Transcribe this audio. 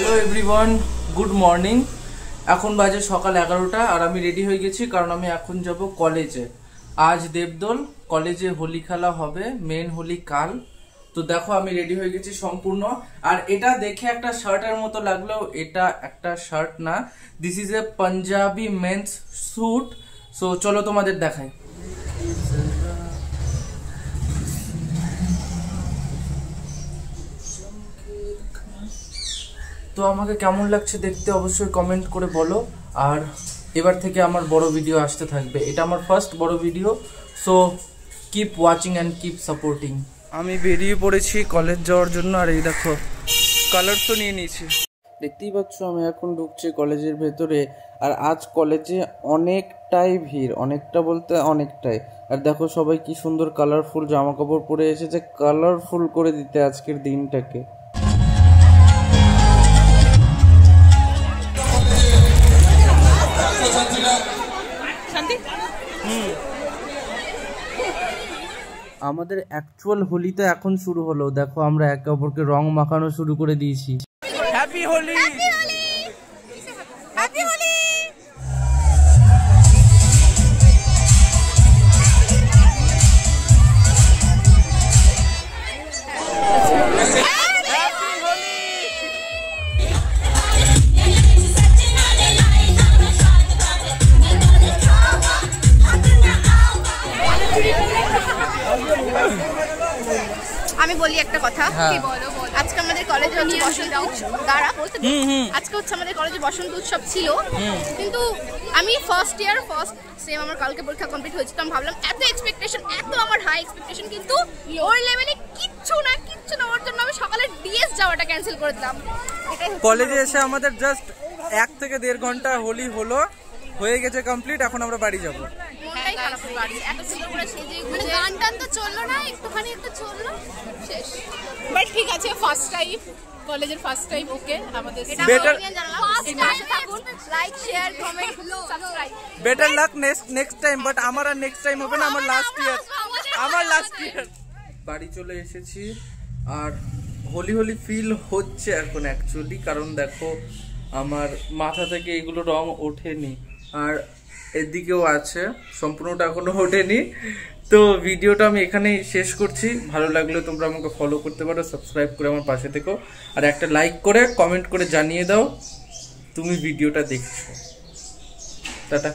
Hello everyone, good morning. এখন বাজে সকাল 11টা আর আমি রেডি হয়ে গেছি কারণ আমি এখন যাব কলেজে। আজ দেবদোল, কলেজে হোলি খেলা হবে, মেন হোলি কাল। তো দেখো আমি রেডি হয়ে গেছি সম্পূর্ণ। আর এটা দেখে একটা শার্টের মতো লাগলেও এটা একটা শার্ট না, this is a Punjabi men's suit. So চলো তোমাদের দেখাই। তো আমাকে কেমন লাগছে দেখতে অবশ্যই কমেন্ট করে বলো। আর এবার থেকে আমার বড় ভিডিও আসতে থাকবে, এটা আমার ফার্স্ট বড় video. So keep watching and keep supporting. আমি বেরিয়ে পড়েছি কলেজ যাওয়ার জন্য। আর এই দেখো কালার তো নিয়ে নিয়েছি, দেখতেই পাচ্ছ আমি এখন ঢুকছি কলেজের ভেতরে। আর আজ কলেজে অনেকটাই ভিড়, অনেকটা বলতে অনেকটাই। আর দেখো সবাই কি সুন্দর কালারফুল জামা কাপড় পরে এসেছে কালারফুল করে দিতে আজকের দিনটাকে। আমাদের অ্যাকচুয়াল হোলি তো এখন শুরু হলো, দেখো আমরা একে অপরকে রং মাখানো শুরু করে দিয়েছি। Happy Holi, happy Holi. আমি বলি একটা কথা, আজকে আমাদের কলেজে হচ্ছে বসন্ত উৎসব। আজকে হচ্ছে আমাদের কলেজে বসন্ত উৎসব ছিল, কিন্তু আমি ফার্স্ট সেম আমার কালকে পরীক্ষা কমপ্লিট হয়েছে। তো আমি ভাবলাম এত এক্সপেকটেশন, এত আমার হাই এক্সপেকটেশন, কিন্তু ওর লেভেলে কিচ্ছু না ওর জন্য আমি সকালে ডিএস যাওয়াটা ক্যান্সেল করে দিলাম। কলেজে এসে আমাদের জাস্ট 1 থেকে 1.5 ঘন্টা হোলি হলো, হয়ে গেছে কমপ্লিট। এখন আমরা বাড়ি যাবো। মনটাই খারাপ হয়ে বাড়ি, এত সুন্দর করে সেজে গুজে গান টান তো চললো না, একটুখানি একটু চললো, শেষ। বাট ঠিক আছে, ফার্স্ট টাইম কলেজের ফার্স্ট টাইম। ওকে, আমাদের better like share comment subscribe, better luck next time. But আমার আর নেক্সট টাইম হবে না, আমার লাস্ট ইয়ার। বাড়ি চলে এসেছি আর হোলি হোলি ফিল হচ্ছে এখন অ্যাকচুয়ালি, কারণ দেখো আমার মাথা থেকে এগুলো রং ওঠেনি আর এদিকেও আছে, সম্পূর্ণটা এখনো ওঠেনি। তো ভিডিওটা আমি এখানেই শেষ করছি। ভালো লাগলে তোমরা আমাকে ফলো করতে পারো, সাবস্ক্রাইব করে আমার পাশে থেকো, আর একটা লাইক করে কমেন্ট করে জানিয়ে দাও তুমি ভিডিওটা দেখছো। টাটা।